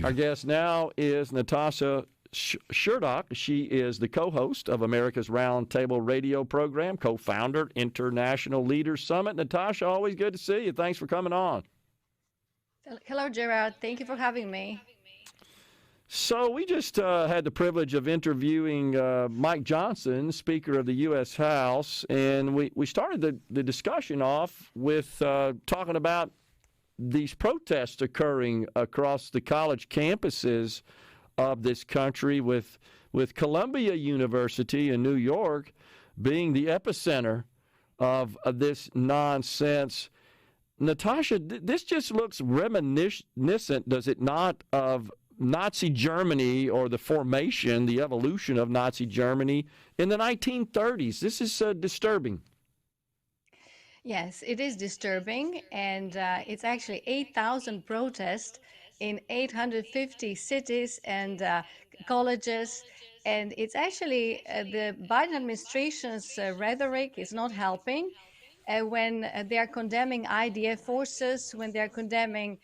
Our guest now is Natasha Srdoc. She is the co-host of America's Roundtable radio program, co-founder, International Leaders Summit. Natasha, always good to see you. Thanks for coming on. Hello, Gerard. Thank you for having me. So we just had the privilege of interviewing Mike Johnson, Speaker of the U.S. House, and we started the discussion off with talking about these protests occurring across the college campuses of this country, with Columbia University in New York being the epicenter of this nonsense. Natasha, this just looks reminiscent, does it not, of Nazi Germany or the formation, the evolution of Nazi Germany in the 1930s. This is disturbing. Yes, it is disturbing, and it's actually 8,000 protests in 850 cities and colleges, and it's actually the Biden administration's rhetoric is not helping. When they are condemning IDF forces, when they are condemning,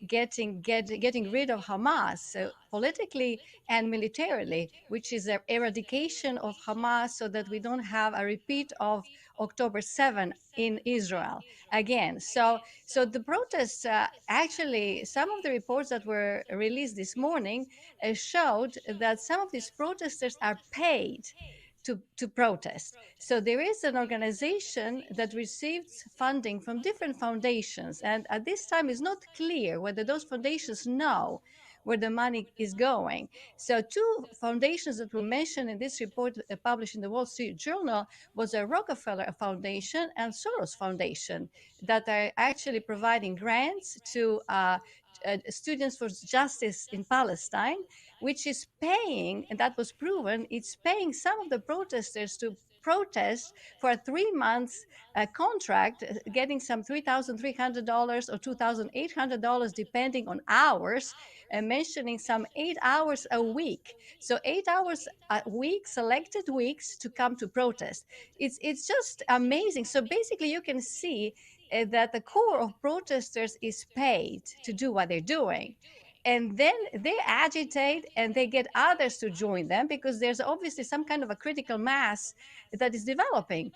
getting rid of Hamas politically and militarily, which is the eradication of Hamas, so that we don't have a repeat of October 7 in Israel again. So the protests, actually, some of the reports that were released this morning showed that some of these protesters are paid to protest. So there is an organization that receives funding from different foundations, and at this time it's not clear whether those foundations know where the money is going. So two foundations that were mentioned in this report published in the Wall Street Journal was a Rockefeller Foundation and Soros Foundation that are actually providing grants to Students for Justice in Palestine, which is paying, and that was proven, it's paying some of the protesters to protest for a 3 months contract, getting some $3,300 or $2,800, depending on hours, mentioning some 8 hours a week. So 8 hours a week, selected weeks to come to protest. It's just amazing. So basically you can see that the core of protesters is paid to do what they're doing. And then they agitate and they get others to join them, because there's obviously some kind of a critical mass that is developing,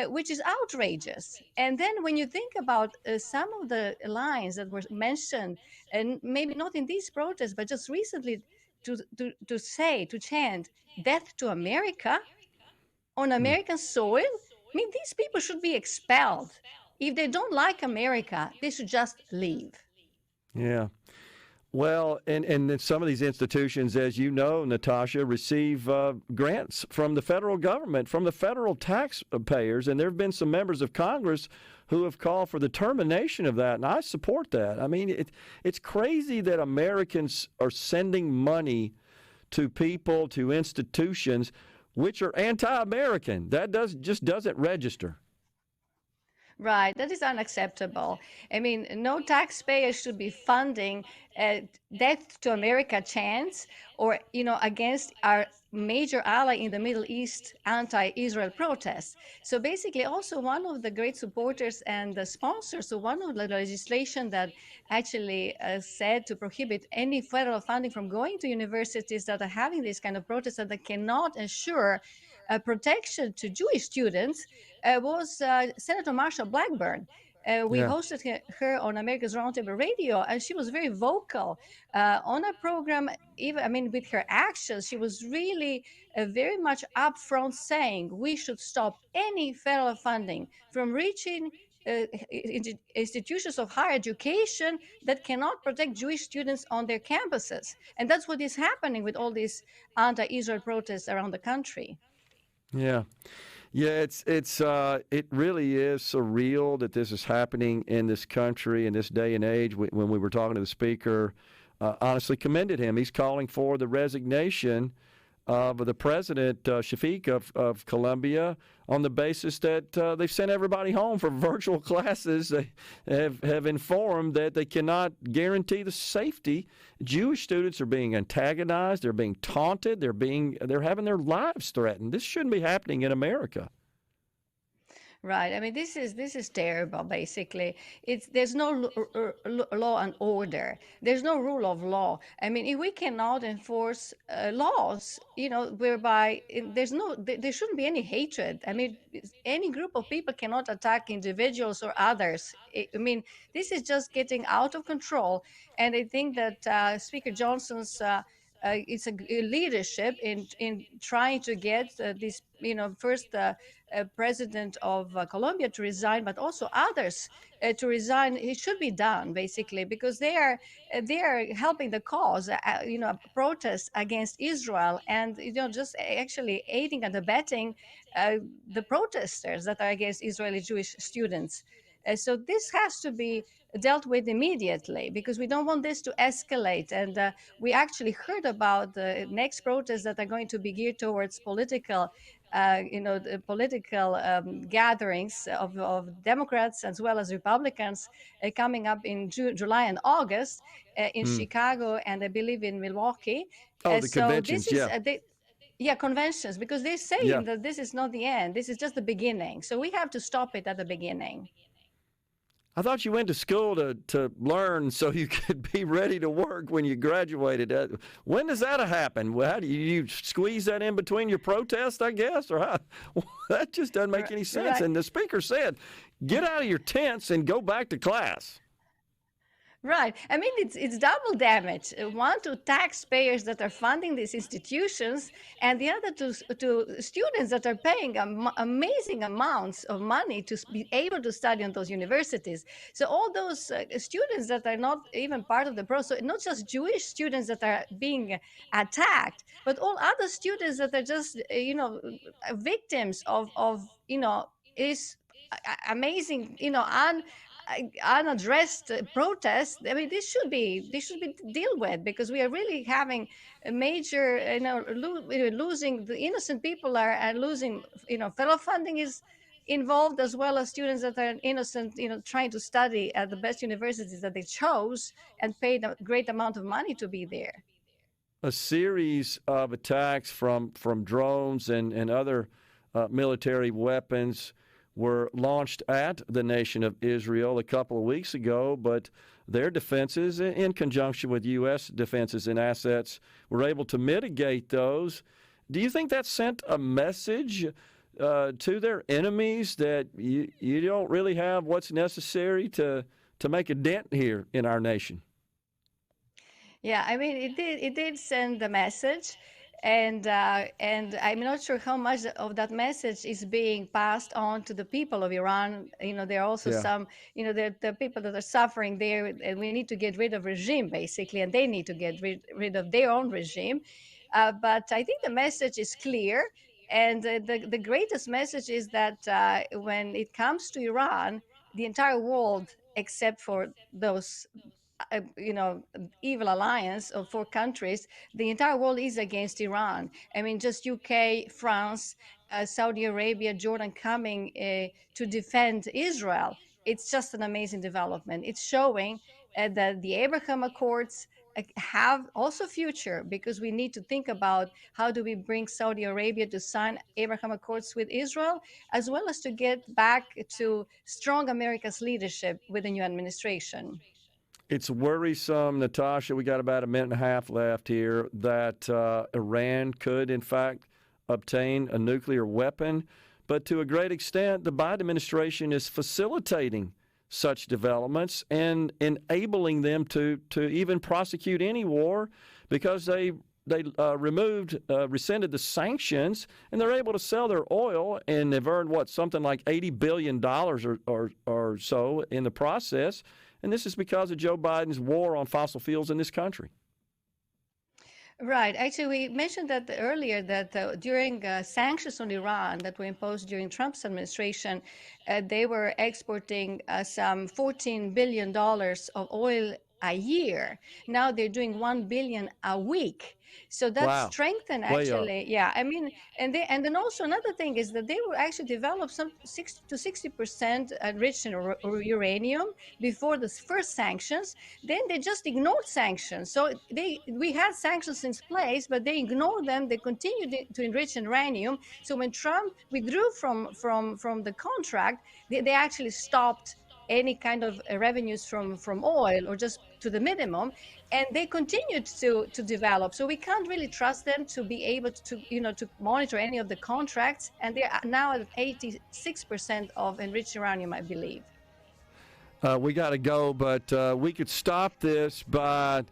which is outrageous. And then when you think about some of the lines that were mentioned, and maybe not in these protests, but just recently, to chant "Death to America" on American soil, I mean, these people should be expelled. If they don't like America, they should just leave. Yeah. Well, and some of these institutions, as you know, Natasha, receive grants from the federal government, from the federal taxpayers, and there have been some members of Congress who have called for the termination of that, and I support that. I mean, it's crazy that Americans are sending money to people, to institutions, which are anti-American. That just doesn't register. Right, that is unacceptable. I mean, no taxpayer should be funding Death to America chants, or, against our major ally in the Middle East anti-Israel protests. So basically, also one of the great supporters and the sponsors of one of the legislation that actually said to prohibit any federal funding from going to universities that are having this kind of protests and that cannot ensure protection to Jewish students was Senator Marsha Blackburn. We hosted her on America's Roundtable Radio, and she was very vocal on a program. Even, with her actions, she was really very much upfront saying we should stop any federal funding from reaching institutions of higher education that cannot protect Jewish students on their campuses. And that's what is happening with all these anti-Israel protests around the country. Yeah. It really is surreal that this is happening in this country in this day and age. When we were talking to the speaker, honestly commended him. He's calling for the resignation of the president, Shafiq of Columbia, on the basis that they've sent everybody home for virtual classes. They have informed that they cannot guarantee the safety. Jewish students are being antagonized. They're being taunted. They're having their lives threatened. This shouldn't be happening in America. Right. I mean, this is terrible. Basically, there's no law and order. There's no rule of law. I mean, if we cannot enforce laws, whereby there shouldn't be any hatred. I mean, any group of people cannot attack individuals or others. I mean, this is just getting out of control. And I think that Speaker Johnson's it's a leadership in trying to get this, first. President of Colombia to resign, but also others to resign. It should be done basically because they are helping the cause. Protests against Israel, and just actually aiding and abetting the protesters that are against Israeli Jewish students. So this has to be dealt with immediately because we don't want this to escalate. And we actually heard about the next protests that are going to be geared towards the political gatherings of Democrats as well as Republicans coming up in July and August in Hmm. Chicago and I believe in Milwaukee. Oh, the So this conventions, is yeah. yeah, conventions, because they're Yeah. saying that this is not the end. This is just the beginning. So we have to stop it at the beginning. I thought you went to school to learn so you could be ready to work when you graduated. When does that happen? Well, how do you squeeze that in between your protests, I guess? Or how? That just doesn't make any sense. Right. And the speaker said, get out of your tents and go back to class. Right. I mean, it's double damage. One to taxpayers that are funding these institutions, and the other to students that are paying amazing amounts of money to be able to study on those universities. So all those students that are not even part of the process, not just Jewish students that are being attacked, but all other students that are just victims of is amazing unaddressed protests. I mean, this should be dealt with because we are really having a major, losing the innocent people are losing. Fellow funding is involved as well as students that are innocent, trying to study at the best universities that they chose and paid a great amount of money to be there. A series of attacks from drones and other military weapons were launched at the nation of Israel a couple of weeks ago, but their defenses, in conjunction with U.S. defenses and assets, were able to mitigate those. Do you think that sent a message to their enemies that you don't really have what's necessary to make a dent here in our nation? Yeah, I mean, it did send the message, and I'm not sure how much of that message is being passed on to the people of Iran. There are also Yeah. some, there are people that are suffering there, and we need to get rid of regime basically, and they need to get rid of their own regime. But I think the message is clear, and the greatest message is that when it comes to Iran, the entire world, except for those uh, you know evil alliance of four countries, the entire world is against Iran. I mean, just UK, France, Saudi Arabia, Jordan coming to defend Israel. It's just an amazing development. It's showing that the Abraham Accords have also future, because we need to think about how do we bring Saudi Arabia to sign Abraham Accords with Israel, as well as to get back to strong America's leadership with the new administration. It's worrisome, Natasha. We got about a minute and a half left here that Iran could, in fact, obtain a nuclear weapon. But to a great extent, the Biden administration is facilitating such developments and enabling them to even prosecute any war because they rescinded the sanctions, and they're able to sell their oil, and they've earned something like $80 billion or so in the process. And this is because of Joe Biden's war on fossil fuels in this country. Right. Actually, we mentioned that earlier that during sanctions on Iran that were imposed during Trump's administration, they were exporting some $14 billion of oil a year. Now they're doing 1 billion a week. So that Wow. strengthened Way up. actually, yeah. I mean, and then also another thing is that they will actually develop some 60 to 60% enriched in uranium before the first sanctions. Then they just ignored sanctions. So we had sanctions in place, but they ignored them. They continued to enrich in uranium. So when Trump withdrew from the contract, they actually stopped any kind of revenues from oil, or just to the minimum, and they continued to develop. So we can't really trust them to be able to to monitor any of the contracts, and they are now at 86% of enriched uranium, I believe. We got to go, but we could stop this by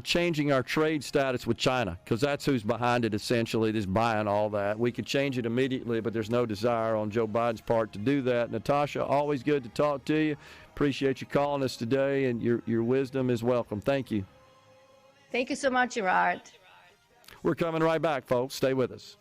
changing our trade status with China, because that's who's behind it, essentially, that's buying all that. We could change it immediately, but there's no desire on Joe Biden's part to do that. Natasha, always good to talk to you. Appreciate you calling us today, and your wisdom is welcome. Thank you. Thank you so much, Gerard. We're coming right back, folks. Stay with us.